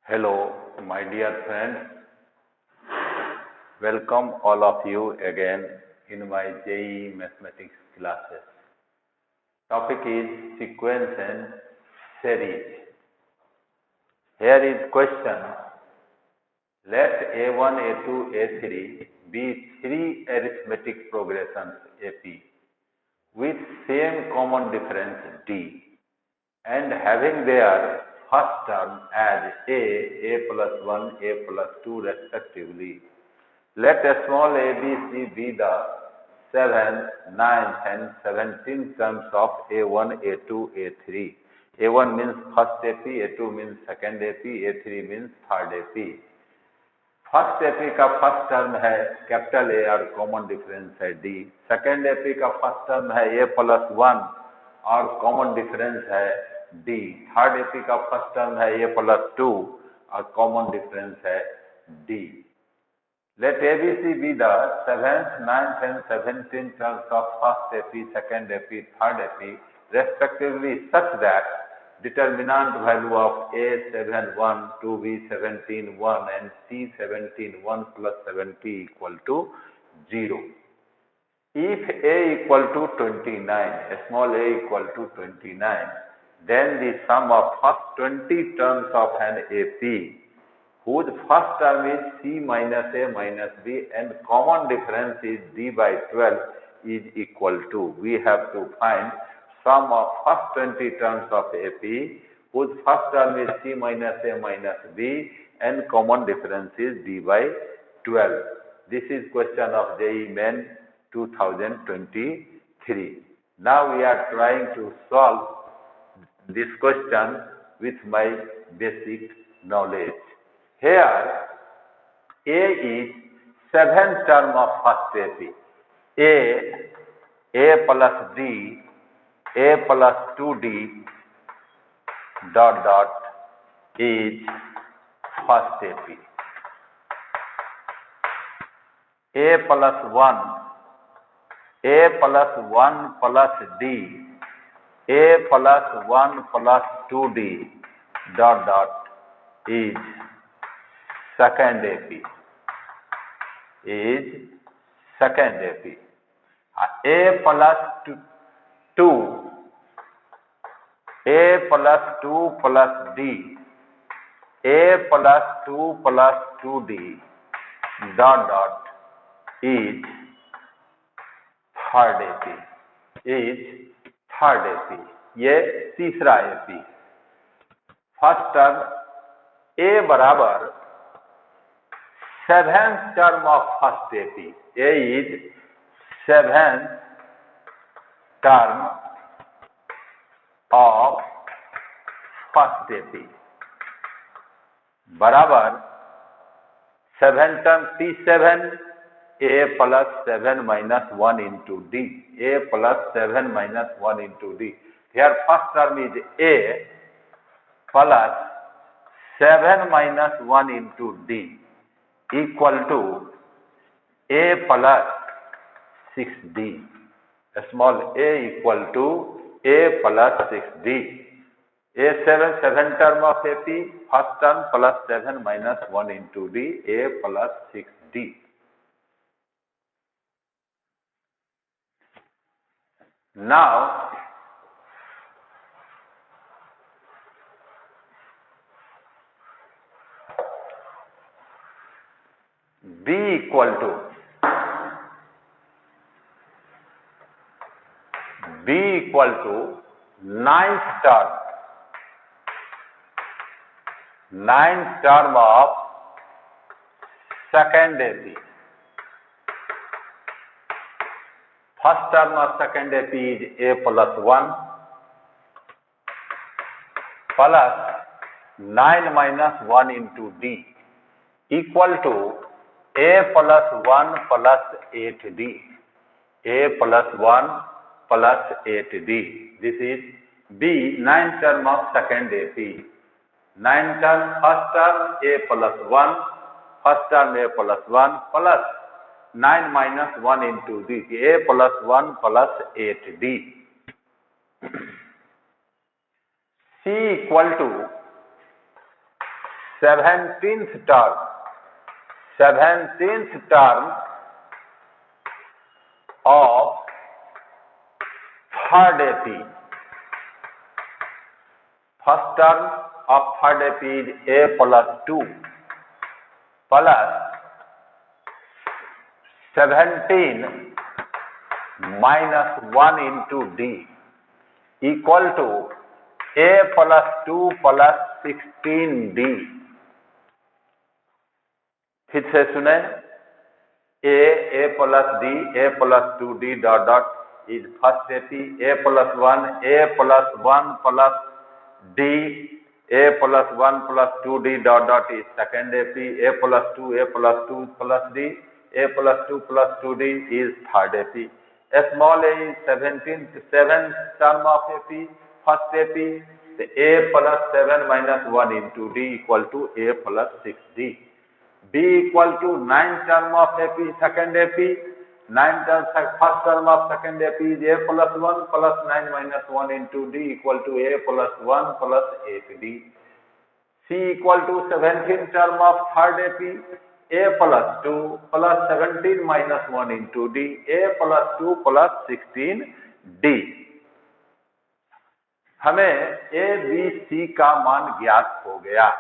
Hello, my dear friends. Welcome all of you again in my JEE mathematics classes. Topic is sequence and series. Here is question. Let A1, A2, A3 be three arithmetic progressions AP with same common difference D and having their first term as A plus 1, A plus 2 respectively. Let a small ABC be the 7th, 9th and 17th terms of A1, A2, A3. A1 means first AP, A2 means second AP, A3 means third AP. First AP का first term है capital A और common difference है D. Second AP का first term है A plus 1 और common difference है D. Third AP का first term है ए प्लस 2 और कॉमन डिफरेंस है D. Let ABC be the 7th, 9th and 17th terms of first AP, second AP, third AP respectively such that determinant value of A7 to be 17 1 and C17 1 plus 7P equal to 0. If A equal to 29, small a equal to 29, then the sum of first 20 terms of an AP whose first term is C minus A minus B and common difference is D by 12 is equal to, we have to find sum of first 20 terms of AP whose first term is C minus A minus B and common difference is D by 12. This is question of JEE Main 2023. Now we are trying to solve this question with my basic knowledge. Here A is 7th term of first AP. A plus D, A plus 2D dot dot is first AP. A plus 1, A plus 1 plus D, A plus 1 plus 2D dot dot is second AP. Is second AP. A plus 2, A plus 2 plus D, A plus 2 plus 2D dot dot is third AP. Is third AP. ये तीसरा AP. First term A बराबर 7th term of first AP. A is 7th term of first AP बराबर 7th term P7 A plus 7 minus 1 into D. A plus 7 minus 1 into D. Here first term is A plus 7 minus 1 into D equal to A plus 6D. Small a equal to A plus 6D. A7 7th term of AP, first term plus 7 minus 1 into D, A plus 6D. Now, B equal to 9th term. 9th term of second AP. First term of second AP is A plus 1 plus 9 minus 1 into D equal to A plus 1 plus 8D. A plus 1 plus 8D. This is B, 9th term of second AP. 9th term, first term A plus 1, first term A plus 1 plus 9 minus 1 into D. A plus 1 plus 8D. C equal to 17th term of third AP. First term of third AP is A plus 2 plus 17 minus 1 into D equal to A plus 2 plus 16D. फिर से सुने, A plus D, A plus 2D dot dot is first AP, A plus 1 plus D, A plus 1 plus 2D dot dot is second AP, A plus 2 plus D, A plus 2 plus 2D is third AP. Small a is 7th term of AP, first AP, the A plus 7 minus 1 into D equal to A plus 6D. B equal to 9th term of AP, second AP, first term of second AP is A plus 1 plus 9 minus 1 into D equal to A plus 1 plus 8D. C equal to 17th term of third AP, A plus 2 plus 17 minus 1 into D, A plus 2 plus 16D. हमें A, B, C का मान ज्ञात हो गया।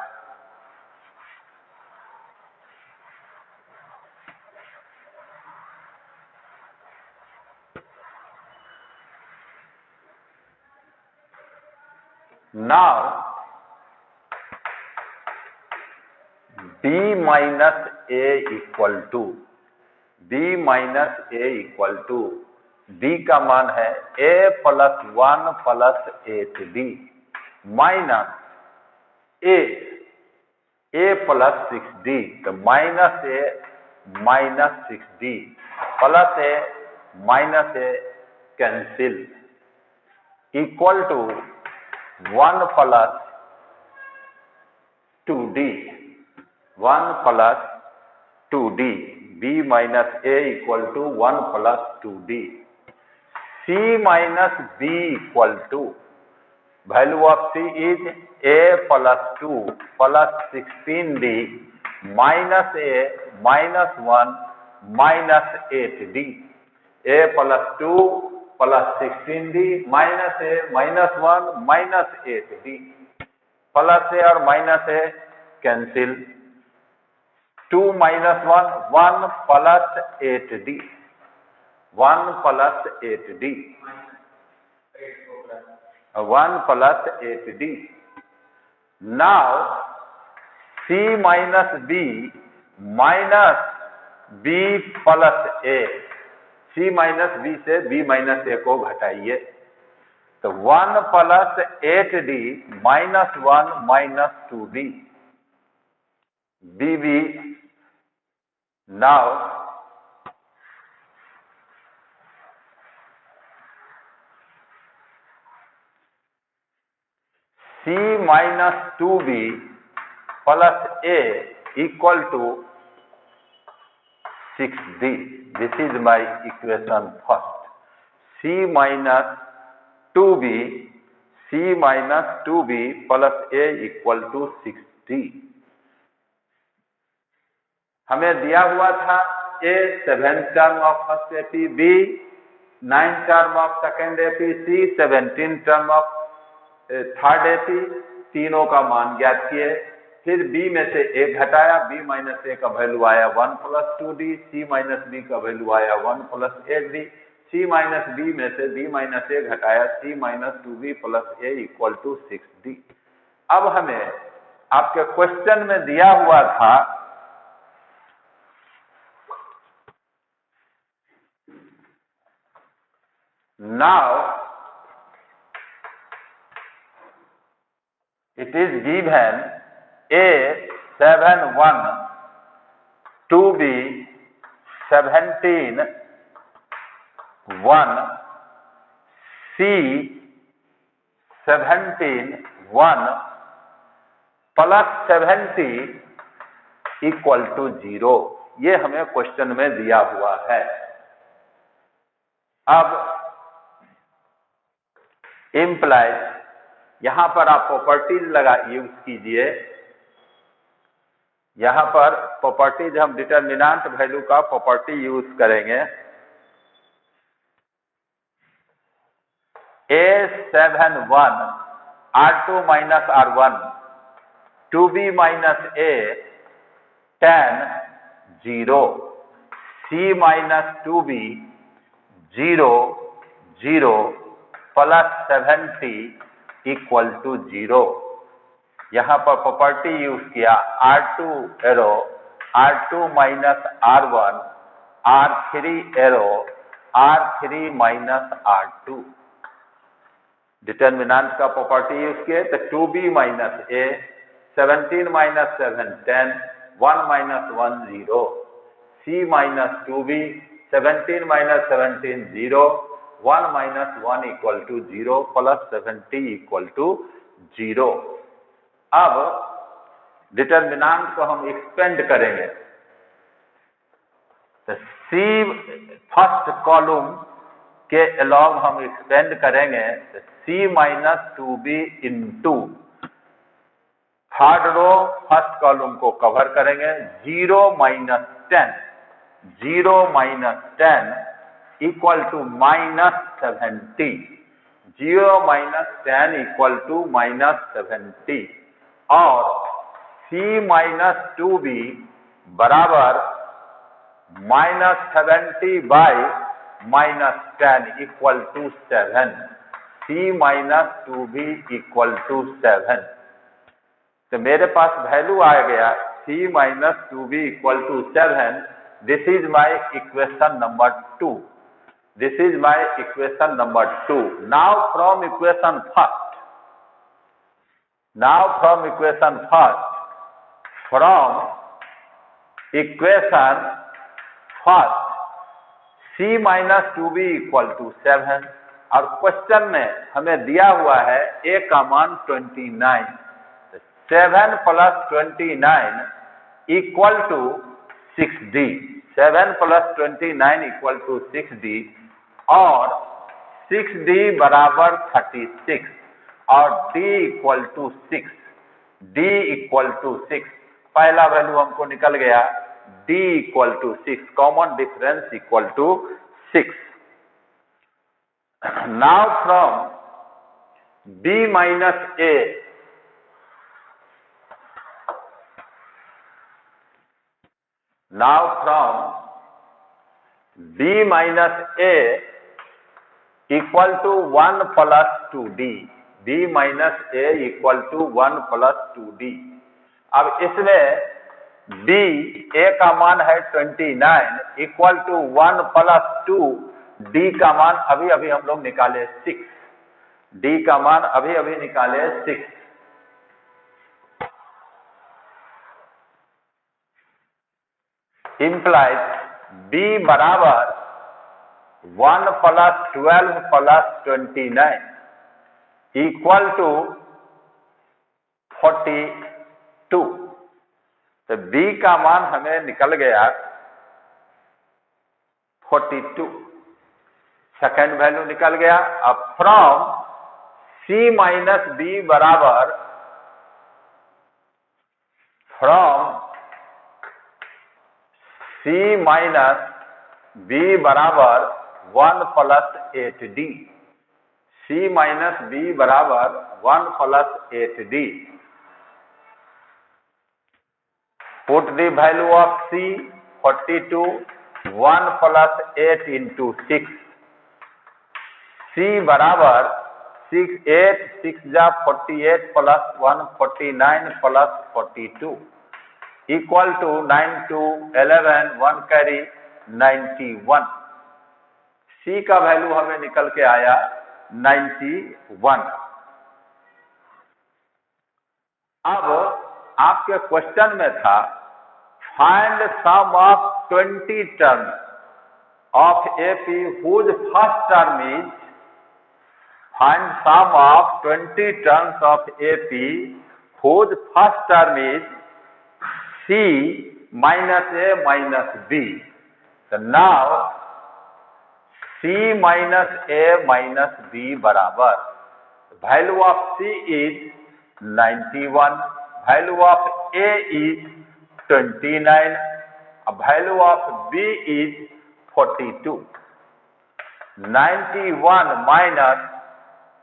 Now B minus A equal to D का मान है A plus 1 plus 8D minus A plus 6D, तो minus A minus 6D plus A minus A cancel equal to 1 plus 2D, 1 plus 2D, B minus A equal to 1 plus 2D. C minus B equal to, value of C is A plus 2 plus 16D minus A minus 1 minus 8D. A plus 2 plus 16D minus A minus 1 minus 8D. Plus A और minus A cancel. 2 minus 1, 1 plus 8D. 1 plus 8D. 1 plus 8D. Now C minus B minus B plus A. C minus B से B minus A को घटाइए, तो 1 plus 8D minus 1 minus 2D. BB now C minus 2B plus A equal to 6D. This is my equation first. C minus 2B plus A equal to 6D. हमें दिया हुआ था A 7th term of first AP, B 9th term of second AP, C 17th term of third AP, तीनों का मान ज्ञात किए। फिर B में से A घटाया, B माइनस A का वैल्यू आया 1 plus 2D, C minus B का वैल्यू आया 1 plus 8D, C minus B में से B माइनस A घटाया, C minus 2B plus A equal to 6D। अब हमें आपके क्वेश्चन में दिया हुआ था now it is given A 7 1 2B 17 1 C 17 1 plus 70 equal to 0। ये हमें क्वेश्चन में दिया हुआ है। अब इम्प्लाइज, यहां पर आप प्रॉपर्टीज लगा यूज कीजिए। यहाँ पर प्रॉपर्टीज हम डिटर्मिनेंट वैल्यू का प्रॉपर्टी यूज करेंगे। A71 R2 minus R1 2B minus A 10 0 C minus 2B 0 0 plus 70 equal to 0। यहाँ पर प्रॉपर्टी यूज किया R2 arrow R2 minus R1 R3 arrow R3 minus R2। Determinant का property use किए तो 2B minus A 17 minus 7 10 1 minus 1 0 C minus 2B 17 minus 17 0 1 minus 1 equal to 0 plus 70 equal to 0। अब determinant को हम expand करेंगे तो C first column के along हम एक्सपेंड करेंगे तो C minus 2B into third row first column को कवर करेंगे 0 minus 10 0 minus 10 equal to minus 70 0 minus 10 equal to minus 70 और C माइनस 2B बराबर minus 70 by minus 10 equal to 7 C minus 2B equal to 7। तो मेरे पास value आ गया C minus 2B equal to 7। This is my equation number 2। This is my equation number 2। Now from equation first C minus 2B equal to 7 और question में हमें दिया हुआ है A का मान 29 7 plus 29 equal to 6D 7 plus 29 equal to 6D और 6D बराबर 36 और D equal to 6 D equal to 6 पहला वैल्यू हमको निकल गया D equal to 6 common difference equal to 6। Now from B minus A equal to 1 plus 2D B minus A equal to 1 plus 2D। अब इसमें B A का मान है 29 equal to 1 plus 2 D का मान अभी अभी हम लोग निकाले 6 D का मान अभी अभी निकाले 6 implies B बराबर 1 प्लस 12 प्लस 29 इक्वल टू 42। तो B का मान हमें निकल गया 42 सेकेंड वैल्यू निकल गया। अब फ्रॉम C माइनस B बराबर C माइनस B बराबर 1 plus 8D C minus B बराबर 1 plus 8D। Put the value of C 42 1 plus 8 into 6 C बराबर 6 8 6 जा 48 plus 1 49 plus 42 equal to 9 to 11 1 carry 91। C का value हमें निकल के आया 91। अब आपके क्वेश्चन में था find sum of 20 terms of AP whose first term is find sum of 20 terms of AP whose first term is C minus A minus B। So now C minus A minus B बराबर value of C is 91, value of A is 29. Value of B is 42. 91 minus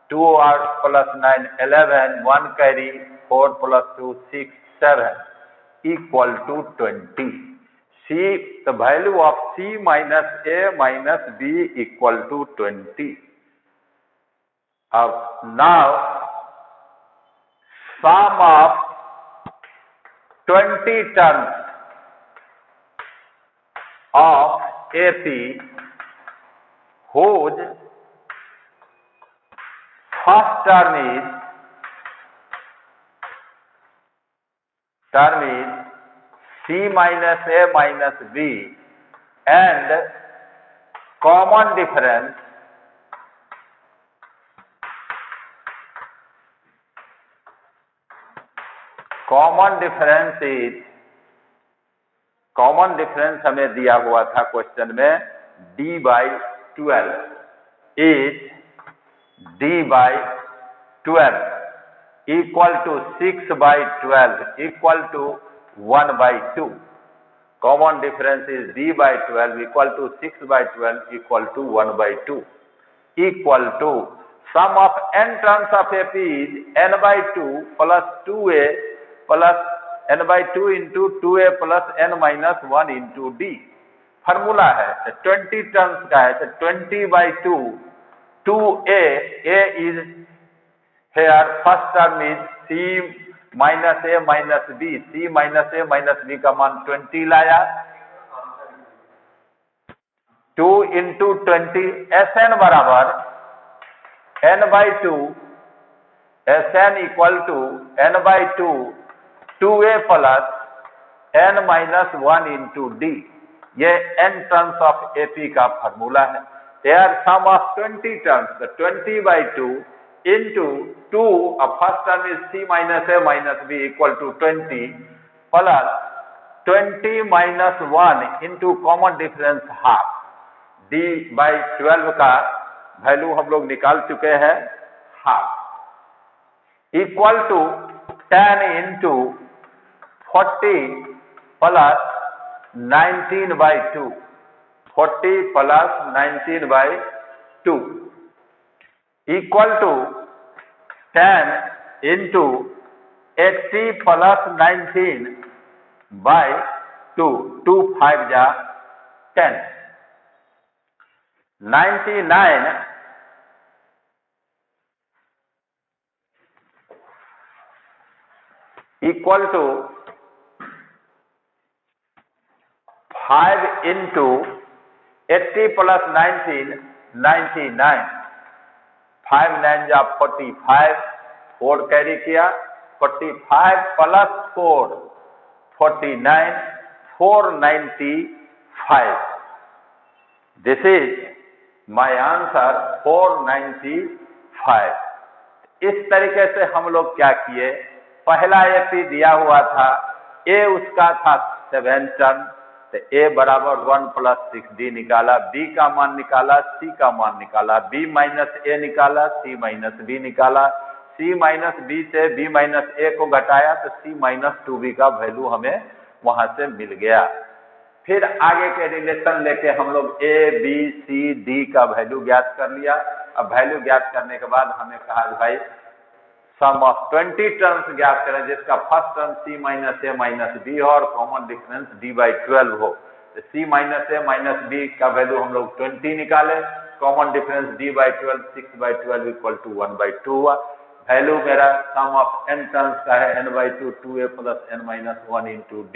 2 or plus 9, 11, 1 carry, 4 plus 2, 6, 7 equal to 20. C, the value of C minus A minus B equal to 20. Now, sum of 20 terms of AP whose first term is C minus A minus B and common difference हमें दिया हुआ था question में D/12 is D/12 equal to 6/12 equal to 1/2. Common difference is D/12 equal to 6/12 equal to 1/2 equal to sum of n terms of AP is n/2 plus 2A plus n/2 into 2A plus n minus 1 into D. Formula है 20 terms का है तो 20/2 2A, A is here first term is C minus A minus B, C minus A minus B का मान 20 लाया, 2 into 20 Sn बराबर n/2, Sn equal to n/2 2A plus n minus 1 into D. ये n terms of AP का formula है. Here sum of 20 terms, the 20/2 into 2, first term is C minus A minus B equal to 20 plus 20 minus 1 into common difference half. D/12 का value हम लोग निकाल चुके हैं half equal to 10 into 40 plus 19/2. 40 plus 19/2 equal to 10 into 80 plus 19/2. 2 5 जा 10. 99 equal to 5 into 80 plus 19 99. 5 9 जा 45, 4 carry किया, 45 plus 4 49, 495. This is my answer 495. इस तरीके से हम लोग क्या किए, पहला AP दिया हुआ था, A उसका था 7 टर्म, तो A बराबर 1 plus 6D निकाला, B का मान निकाला, C का मान निकाला, B minus A निकाला, C minus B निकाला, C minus B से B minus A को घटाया तो C minus 2B का वैल्यू हमें वहां से मिल गया. फिर आगे के रिलेशन लेके हम लोग A, B, C, D का वैल्यू ज्ञात कर लिया. अब वैल्यू ज्ञात करने के बाद हमें कहा भाई सम ऑफ 20 टर्म्स ज्ञात करें जिसका first term C minus A minus B हो और कॉमन डिफरेंस D/12 हो. तो C minus A minus B का वैल्यू हम लोग 20 निकाले, common difference D/12 6/12 equal to 1/2 हुआ. वैल्यू मेरा सम ऑफ n टर्म्स का है n/2 2A plus n minus 1 into D.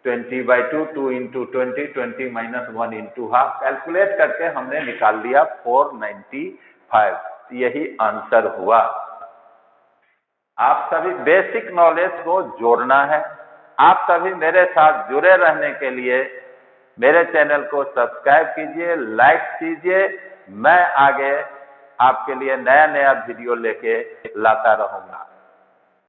20/2 2 into 20 20 minus 1 into half calculate करके हमने निकाल लिया 495. यही आंसर हुआ. आप सभी बेसिक नॉलेज को जोड़ना है. आप सभी मेरे साथ जुड़े रहने के लिए मेरे चैनल को सब्सक्राइब कीजिए, लाइक कीजिए. मैं आगे आपके लिए नया नया वीडियो लेके लाता रहूंगा.